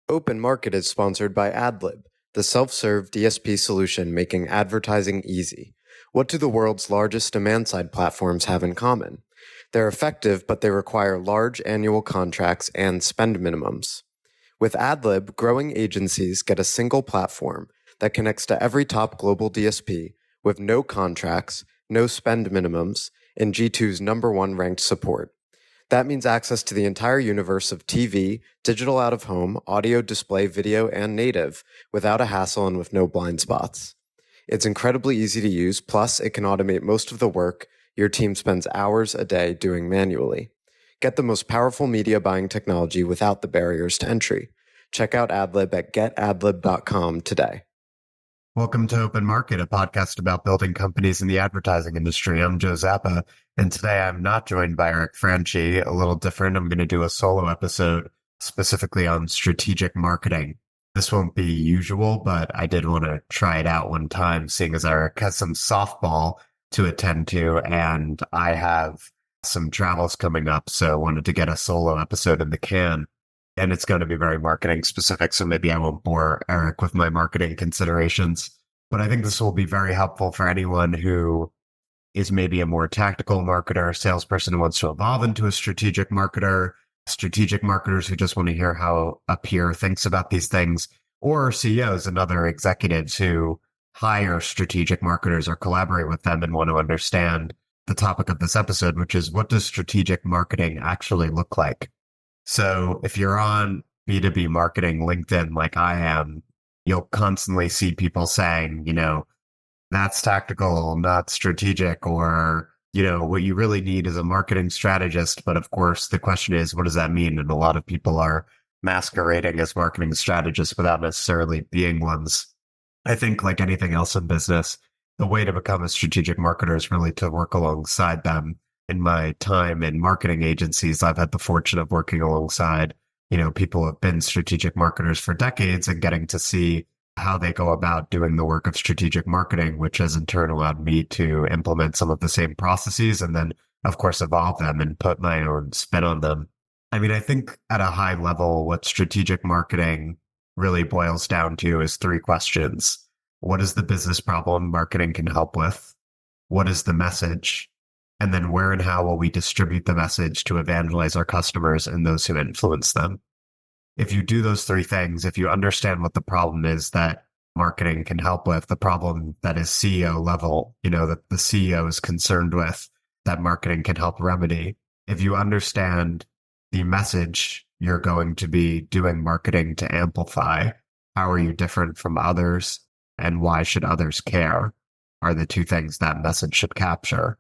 Open Market is sponsored by AdLib, the self-serve DSP solution making advertising easy. What do the world's largest demand-side platforms have in common? They're effective, but they require large annual contracts and spend minimums. With AdLib, growing agencies get a single platform that connects to every top global DSP with no contracts, no spend minimums, and G2's #1 ranked support. That means access to the entire universe of TV, digital out-of-home, audio, display, video, and native without a hassle and with no blind spots. It's incredibly easy to use, plus it can automate most of the work your team spends hours a day doing manually. Get the most powerful media buying technology without the barriers to entry. Check out AdLib at getadlib.com today. Welcome to Open Market, a podcast about building companies in the advertising industry. I'm Joe Zappa, and today I'm not joined by Eric Franchi. A little different. I'm going to do a solo episode specifically on strategic marketing. This won't be usual, but I did want to try it out one time, seeing as Eric has some softball to attend to, and I have some travels coming up, so I wanted to get a solo episode in the can. And it's going to be very marketing specific, so maybe I won't bore Eric with my marketing considerations. But I think this will be very helpful for anyone who is maybe a more tactical marketer, salesperson who wants to evolve into a strategic marketer, strategic marketers who just want to hear how a peer thinks about these things, or CEOs and other executives who hire strategic marketers or collaborate with them and want to understand the topic of this episode, which is, what does strategic marketing actually look like? So if you're on B2B marketing LinkedIn like I am, you'll constantly see people saying, that's tactical, not strategic, or, what you really need is a marketing strategist. But of course, the question is, what does that mean? And a lot of people are masquerading as marketing strategists without necessarily being ones. I think like anything else in business, the way to become a strategic marketer is really to work alongside them. In my time in marketing agencies, I've had the fortune of working alongside, people who have been strategic marketers for decades and getting to see how they go about doing the work of strategic marketing, which has in turn allowed me to implement some of the same processes and then, of course, evolve them and put my own spin on them. I mean, I think at a high level, what strategic marketing really boils down to is three questions. What is the business problem marketing can help with? What is the message? And then where and how will we distribute the message to evangelize our customers and those who influence them? If you do those three things, if you understand what the problem is that marketing can help with, the problem that is CEO level, that the CEO is concerned with, that marketing can help remedy. If you understand the message you're going to be doing marketing to amplify, how are you different from others, and why should others care, are the two things that message should capture.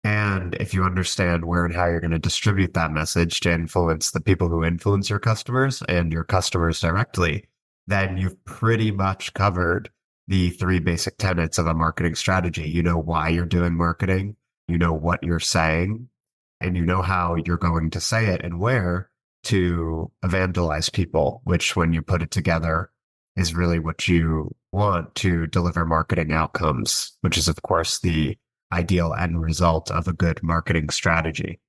And if you understand where and how you're going to distribute that message to influence the people who influence your customers and your customers directly, then you've pretty much covered the three basic tenets of a marketing strategy. You know why you're doing marketing, you know what you're saying, and you know how you're going to say it and where to evangelize people, which when you put it together is really what you want to deliver marketing outcomes, which is, of course, the ideal end result of a good marketing strategy.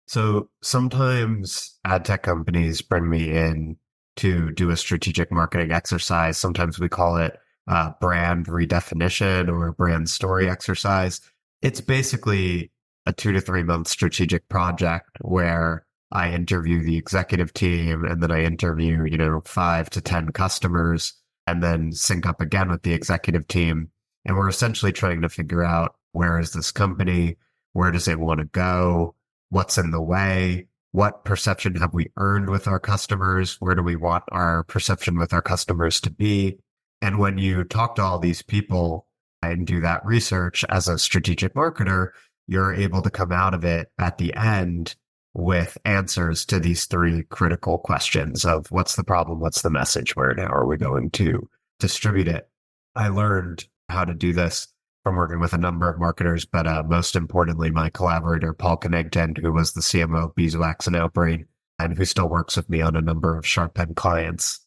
So sometimes ad tech companies bring me in to do a strategic marketing exercise. Sometimes we call it a brand redefinition or a brand story exercise. It's basically a 2 to 3 month strategic project where I interview the executive team and then I interview, 5 to 10 customers and then sync up again with the executive team. And we're essentially trying to figure out, where is this company? Where does it want to go? What's in the way? What perception have we earned with our customers? Where do we want our perception with our customers to be? And when you talk to all these people and do that research as a strategic marketer, you're able to come out of it at the end with answers to these three critical questions of what's the problem, what's the message, where and how are we going to distribute it? I learned how to do this from working with a number of marketers, but most importantly, my collaborator, Paul Connington, who was the CMO of Beeswax and Outbrain, and who still works with me on a number of Sharp Pen clients.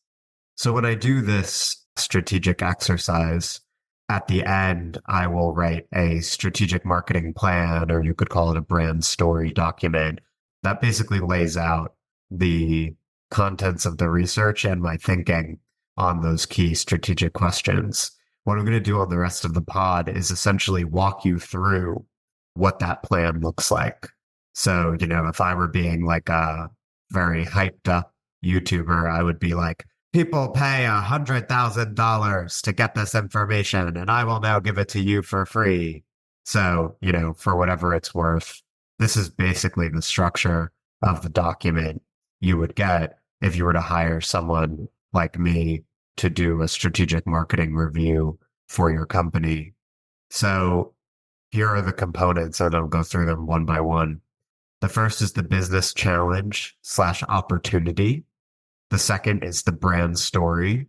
So when I do this strategic exercise, at the end, I will write a strategic marketing plan, or you could call it a brand story document, that basically lays out the contents of the research and my thinking on those key strategic questions. What I'm going to do on the rest of the pod is essentially walk you through what that plan looks like. So, if I were being like a very hyped up YouTuber, I would be like, people pay $100,000 to get this information, and I will now give it to you for free. So, for whatever it's worth, this is basically the structure of the document you would get if you were to hire someone like me to do a strategic marketing review for your company. So here are the components, and I'll go through them one by one. The first is the business challenge/opportunity. The second is the brand story.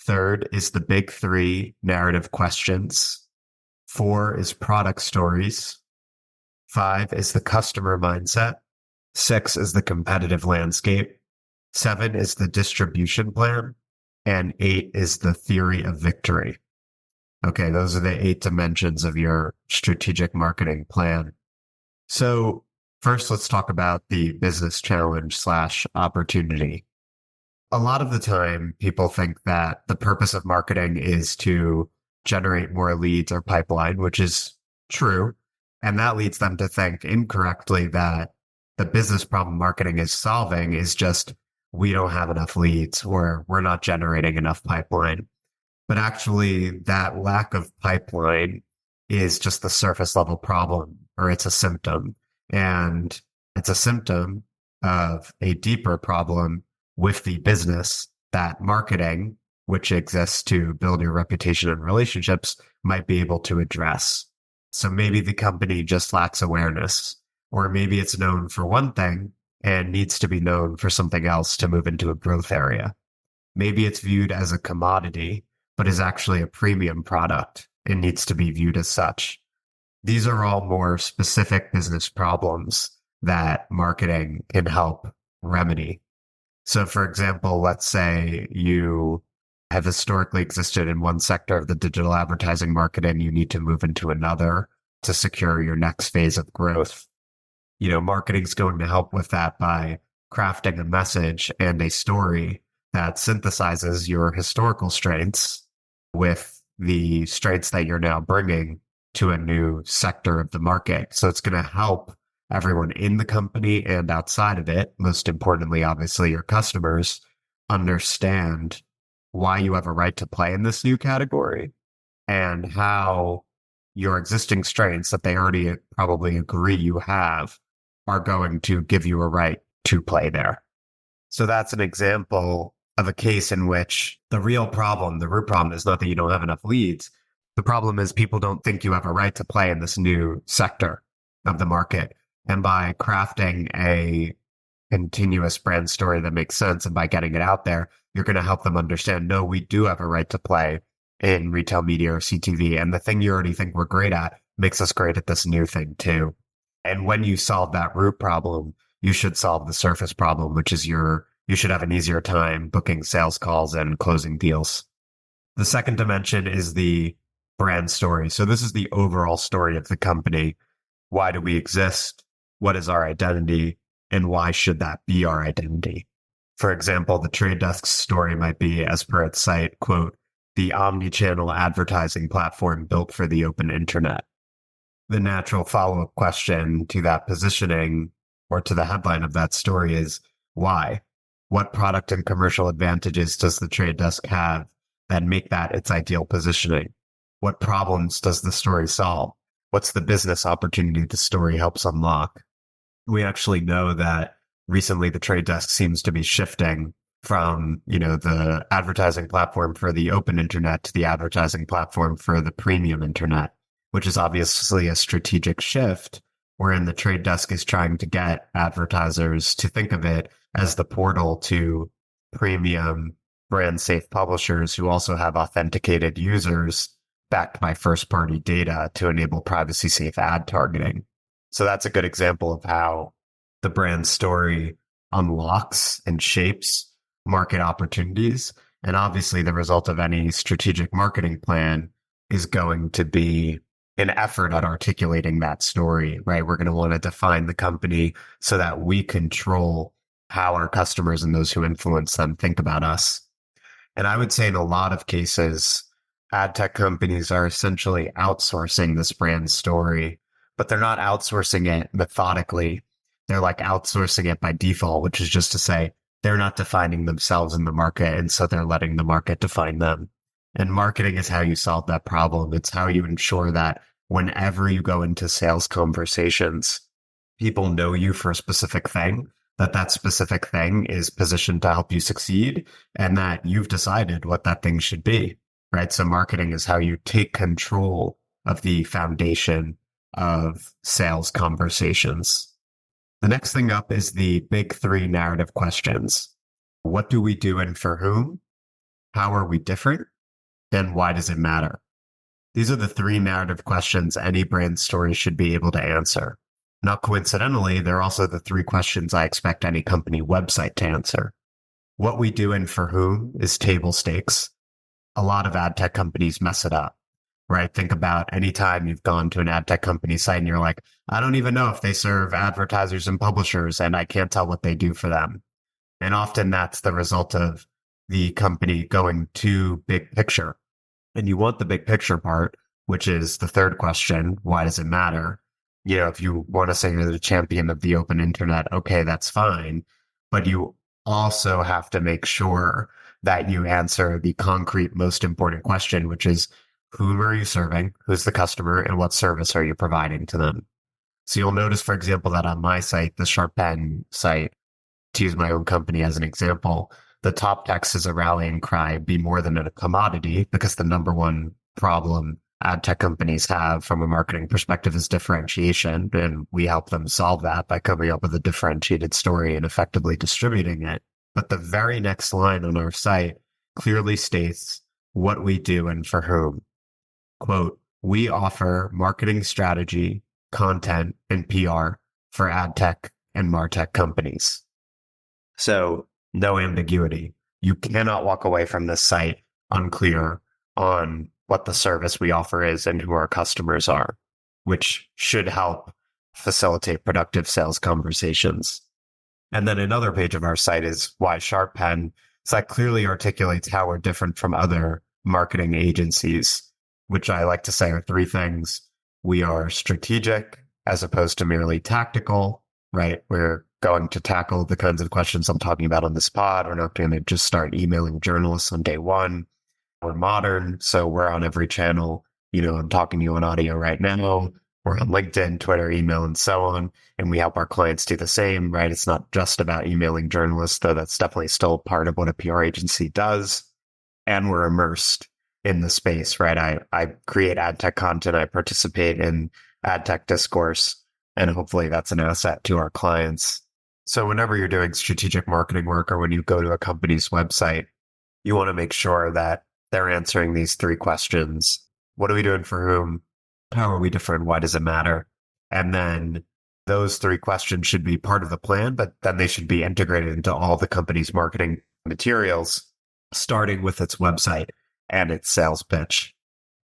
Third is the big three narrative questions. 4 is product stories. 5 is the customer mindset. 6 is the competitive landscape. 7 is the distribution plan. And 8 is the theory of victory. Okay, those are the 8 dimensions of your strategic marketing plan. So first, let's talk about the business challenge/opportunity. A lot of the time, people think that the purpose of marketing is to generate more leads or pipeline, which is true. And that leads them to think incorrectly that the business problem marketing is solving is just, we don't have enough leads or we're not generating enough pipeline. But actually, that lack of pipeline is just the surface level problem, or it's a symptom. And it's a symptom of a deeper problem with the business that marketing, which exists to build your reputation and relationships, might be able to address. So maybe the company just lacks awareness, or maybe it's known for one thing and needs to be known for something else to move into a growth area. Maybe it's viewed as a commodity, but is actually a premium product and needs to be viewed as such. These are all more specific business problems that marketing can help remedy. So, for example, let's say you have historically existed in one sector of the digital advertising market and you need to move into another to secure your next phase of growth. Marketing is going to help with that by crafting a message and a story that synthesizes your historical strengths with the strengths that you're now bringing to a new sector of the market. So it's going to help everyone in the company and outside of it, most importantly, obviously, your customers, understand why you have a right to play in this new category and how your existing strengths that they already probably agree you have are going to give you a right to play there. So that's an example of a case in which the real problem, the root problem, is not that you don't have enough leads. The problem is people don't think you have a right to play in this new sector of the market. And by crafting a continuous brand story that makes sense and by getting it out there, you're going to help them understand, no, we do have a right to play in retail media or CTV. And the thing you already think we're great at makes us great at this new thing too. And when you solve that root problem, you should solve the surface problem, which is you should have an easier time booking sales calls and closing deals. The second dimension is the brand story. So this is the overall story of the company. Why do we exist? What is our identity? And why should that be our identity? For example, the Trade Desk's story might be, as per its site, quote, the omni-channel advertising platform built for the open internet. The natural follow-up question to that positioning or to the headline of that story is, why? What product and commercial advantages does the Trade Desk have that make that its ideal positioning? What problems does the story solve? What's the business opportunity the story helps unlock? We actually know that recently the Trade Desk seems to be shifting from, the advertising platform for the open internet to the advertising platform for the premium internet, which is obviously a strategic shift wherein the Trade Desk is trying to get advertisers to think of it as the portal to premium brand safe publishers who also have authenticated users backed by first party data to enable privacy safe ad targeting. So that's a good example of how the brand story unlocks and shapes market opportunities. And obviously the result of any strategic marketing plan is going to be an effort at articulating that story, right? We're going to want to define the company so that we control how our customers and those who influence them think about us. And I would say in a lot of cases, ad tech companies are essentially outsourcing this brand story, but they're not outsourcing it methodically. They're like outsourcing it by default, which is just to say they're not defining themselves in the market. And so they're letting the market define them. And marketing is how you solve that problem. It's how you ensure that whenever you go into sales conversations, people know you for a specific thing, that specific thing is positioned to help you succeed, and that you've decided what that thing should be, right? So marketing is how you take control of the foundation of sales conversations. The next thing up is the big three narrative questions. What do we do and for whom? How are we different? And why does it matter? These are the three narrative questions any brand story should be able to answer. Not coincidentally, they're also the three questions I expect any company website to answer. What we do and for whom is table stakes. A lot of ad tech companies mess it up, right? Think about any time you've gone to an ad tech company site and you're like, I don't even know if they serve advertisers and publishers, and I can't tell what they do for them. And often that's the result of the company going too big picture. And you want the big picture part, which is the third question. Why does it matter? If you want to say you're the champion of the open internet, okay, that's fine. But you also have to make sure that you answer the concrete, most important question, which is whom are you serving? Who's the customer? And what service are you providing to them? So you'll notice, for example, that on my site, the Sharp Pen site, to use my own company as an example, the top text is a rallying cry, be more than a commodity, because the number one problem ad tech companies have from a marketing perspective is differentiation. And we help them solve that by coming up with a differentiated story and effectively distributing it. But the very next line on our site clearly states what we do and for whom. Quote, we offer marketing strategy, content, and PR for ad tech and MarTech companies. So no ambiguity. You cannot walk away from this site unclear on what the service we offer is and who our customers are, which should help facilitate productive sales conversations. And then another page of our site is why Sharp Pen. So that clearly articulates how we're different from other marketing agencies, which I like to say are three things. We are strategic as opposed to merely tactical, right? We're going to tackle the kinds of questions I'm talking about on this pod. We're not going to just start emailing journalists on day one. We're modern, so we're on every channel. I'm talking to you on audio right now. We're on LinkedIn, Twitter, email, and so on. And we help our clients do the same, right? It's not just about emailing journalists, though that's definitely still part of what a PR agency does. And we're immersed in the space, right? I create ad tech content. I participate in ad tech discourse, and hopefully that's an asset to our clients. So whenever you're doing strategic marketing work or when you go to a company's website, you want to make sure that they're answering these three questions. What are we doing for whom? How are we different? Why does it matter? And then those three questions should be part of the plan, but then they should be integrated into all the company's marketing materials, starting with its website and its sales pitch.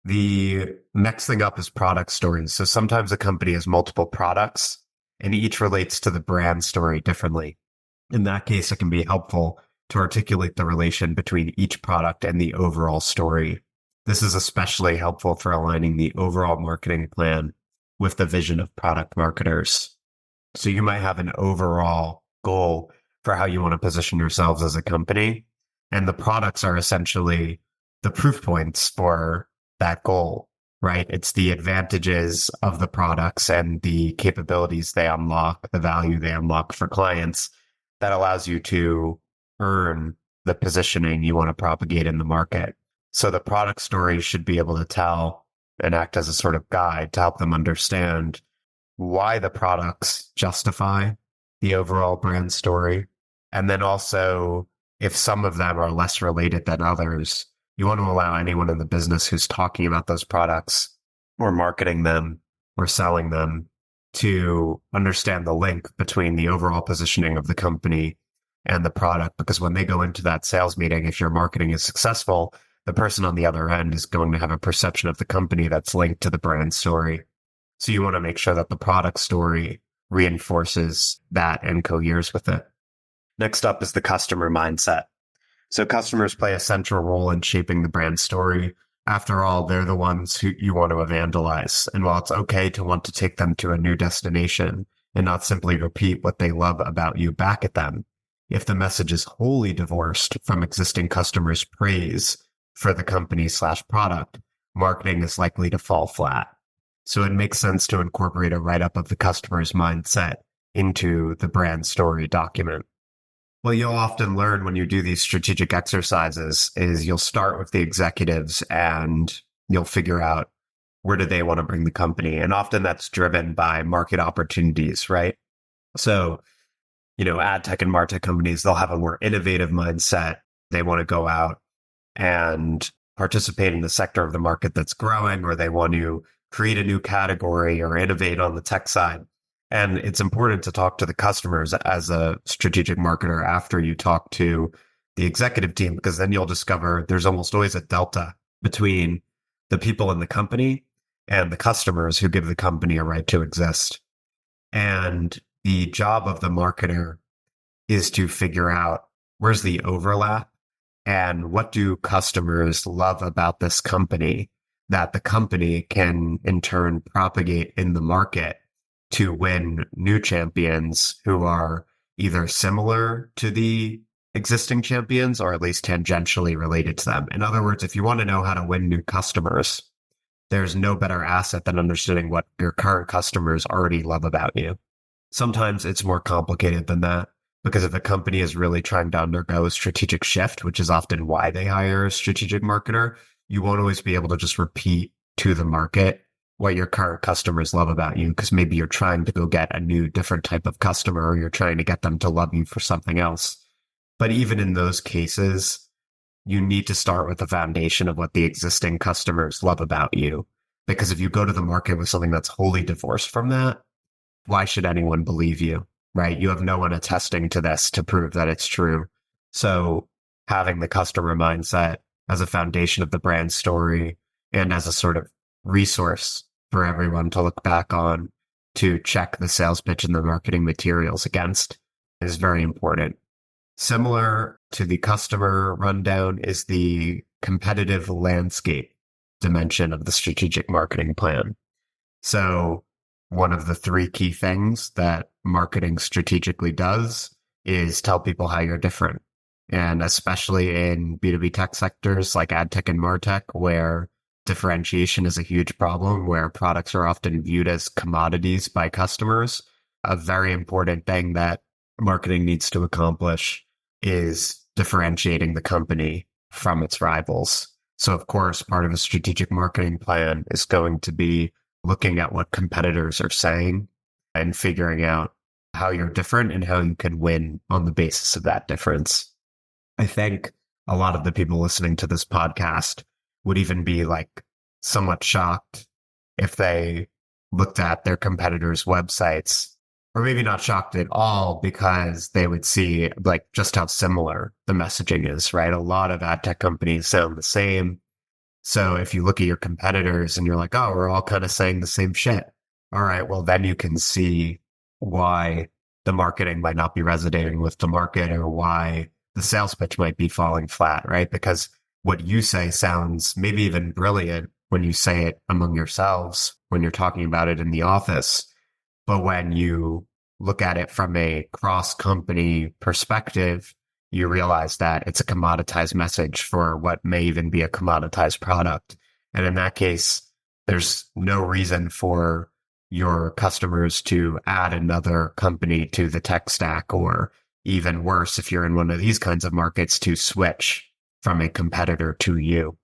The next thing up is product stories. So sometimes a company has multiple products and each relates to the brand story differently. In that case, it can be helpful to articulate the relation between each product and the overall story. This is especially helpful for aligning the overall marketing plan with the vision of product marketers. So you might have an overall goal for how you want to position yourselves as a company, and the products are essentially the proof points for that goal, right? It's the advantages of the products and the capabilities they unlock, the value they unlock for clients that allows you to earn the positioning you want to propagate in the market. So the product story should be able to tell and act as a sort of guide to help them understand why the products justify the overall brand story. And then also, if some of them are less related than others, you want to allow anyone in the business who's talking about those products or marketing them or selling them to understand the link between the overall positioning of the company and the product. Because when they go into that sales meeting, if your marketing is successful, the person on the other end is going to have a perception of the company that's linked to the brand story. So you want to make sure that the product story reinforces that and coheres with it. Next up is the customer mindset. So customers play a central role in shaping the brand story. After all, they're the ones who you want to evangelize. And while it's okay to want to take them to a new destination and not simply repeat what they love about you back at them, if the message is wholly divorced from existing customers' praise for the company slash product, marketing is likely to fall flat. So it makes sense to incorporate a write-up of the customer's mindset into the brand story document. Well, you'll often learn when you do these strategic exercises is you'll start with the executives and you'll figure out where do they want to bring the company. And often that's driven by market opportunities, right? So, ad tech and martech companies, they'll have a more innovative mindset. They want to go out and participate in the sector of the market that's growing, or they want to create a new category or innovate on the tech side. And it's important to talk to the customers as a strategic marketer after you talk to the executive team, because then you'll discover there's almost always a delta between the people in the company and the customers who give the company a right to exist. And the job of the marketer is to figure out where's the overlap and what do customers love about this company that the company can in turn propagate in the market to win new champions who are either similar to the existing champions or at least tangentially related to them. In other words, if you want to know how to win new customers, there's no better asset than understanding what your current customers already love about you. Sometimes it's more complicated than that because if a company is really trying to undergo a strategic shift, which is often why they hire a strategic marketer, you won't always be able to just repeat to the market what your current customers love about you, because maybe you're trying to go get a new, different type of customer, or you're trying to get them to love you for something else. But even in those cases, you need to start with the foundation of what the existing customers love about you. Because if you go to the market with something that's wholly divorced from that, why should anyone believe you, right? You have no one attesting to this to prove that it's true. So having the customer mindset as a foundation of the brand story and as a sort of resource for everyone to look back on to check the sales pitch and the marketing materials against is very important. Similar to the customer rundown is the competitive landscape dimension of the strategic marketing plan. So one of the three key things that marketing strategically does is tell people how you're different. And especially in B2B tech sectors like ad tech and martech, where differentiation is a huge problem, where products are often viewed as commodities by customers, a very important thing that marketing needs to accomplish is differentiating the company from its rivals. So, of course, part of a strategic marketing plan is going to be looking at what competitors are saying and figuring out how you're different and how you can win on the basis of that difference. I think a lot of the people listening to this podcast would even be like somewhat shocked if they looked at their competitors' websites, or maybe not shocked at all because they would see like just how similar the messaging is, right? A lot of ad tech companies sound the same. So if you look at your competitors and you're like, oh, we're all kind of saying the same shit. All right, well, then you can see why the marketing might not be resonating with the market or why the sales pitch might be falling flat, right? Because what you say sounds maybe even brilliant when you say it among yourselves, when you're talking about it in the office. But when you look at it from a cross-company perspective, you realize that it's a commoditized message for what may even be a commoditized product. And in that case, there's no reason for your customers to add another company to the tech stack, or even worse, if you're in one of these kinds of markets, to switch from a competitor to you.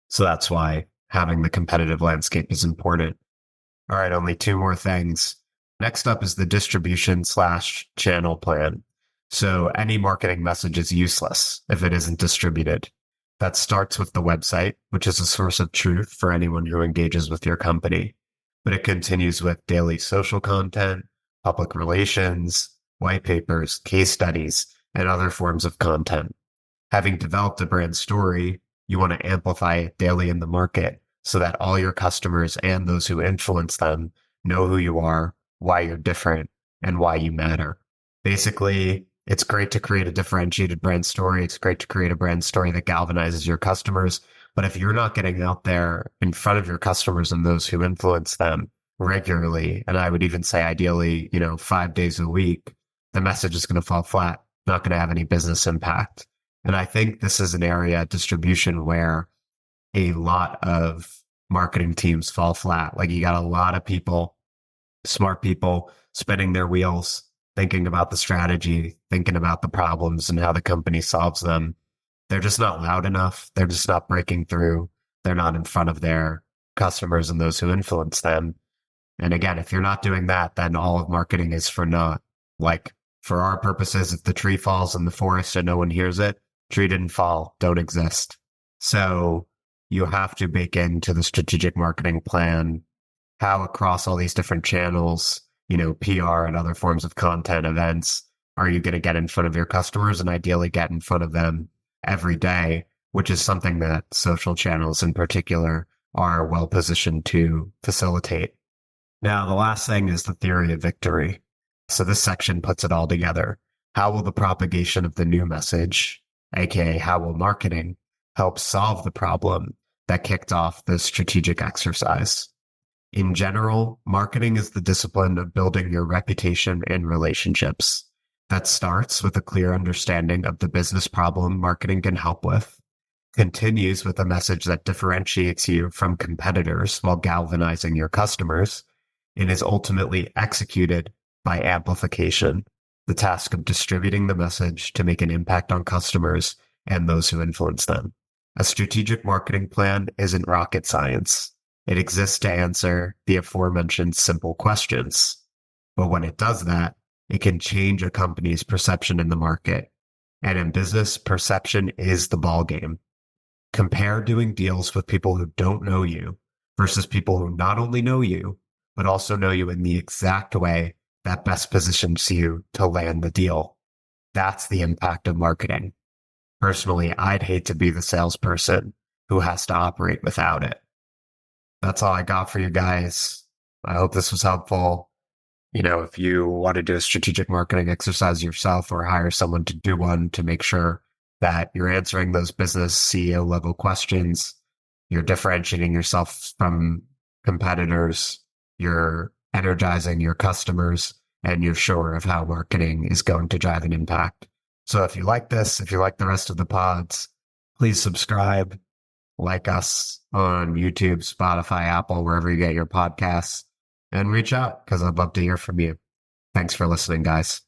So that's why having the competitive landscape is important. All right, only two more things. Next up is the distribution/channel plan. So any marketing message is useless if it isn't distributed. That starts with the website, which is a source of truth for anyone who engages with your company. But it continues with daily social content, public relations, white papers, case studies, and other forms of content. Having developed a brand story, you want to amplify it daily in the market so that all your customers and those who influence them know who you are, why you're different, and why you matter. Basically, It's great to create a differentiated brand story. It's great to create a brand story that galvanizes your customers. But if you're not getting out there in front of your customers and those who influence them regularly, and I would even say ideally, 5 days a week, the message is going to fall flat, not going to have any business impact. And I think this is an area, distribution, where a lot of marketing teams fall flat. Like you got a lot of people, smart people, spinning their wheels, thinking about the strategy, thinking about the problems and how the company solves them. They're just not loud enough. They're just not breaking through. They're not in front of their customers and those who influence them. And again, if you're not doing that, then all of marketing is for naught. Like for our purposes, if the tree falls in the forest and no one hears it, tree didn't fall, don't exist. So you have to bake into the strategic marketing plan how across all these different channels, PR and other forms of content, events, are you going to get in front of your customers and ideally get in front of them every day, which is something that social channels in particular are well positioned to facilitate. Now, the last thing is the theory of victory. So this section puts it all together. How will the propagation of the new message, aka how will marketing, help solve the problem that kicked off the strategic exercise? In general, marketing is the discipline of building your reputation and relationships. That starts with a clear understanding of the business problem marketing can help with, continues with a message that differentiates you from competitors while galvanizing your customers, and is ultimately executed by amplification, the task of distributing the message to make an impact on customers and those who influence them. A strategic marketing plan isn't rocket science. It exists to answer the aforementioned simple questions. But when it does that, it can change a company's perception in the market. And in business, perception is the ballgame. Compare doing deals with people who don't know you versus people who not only know you, but also know you in the exact way that best positions you to land the deal. That's the impact of marketing. Personally, I'd hate to be the salesperson who has to operate without it. That's all I got for you guys. I hope this was helpful. If you want to do a strategic marketing exercise yourself or hire someone to do one to make sure that you're answering those business CEO level questions, you're differentiating yourself from competitors, you're energizing your customers, and you're sure of how marketing is going to drive an impact. So if you like this, if you like the rest of the pods, please subscribe. Like us on YouTube, Spotify, Apple, wherever you get your podcasts, and reach out because I'd love to hear from you. Thanks for listening, guys.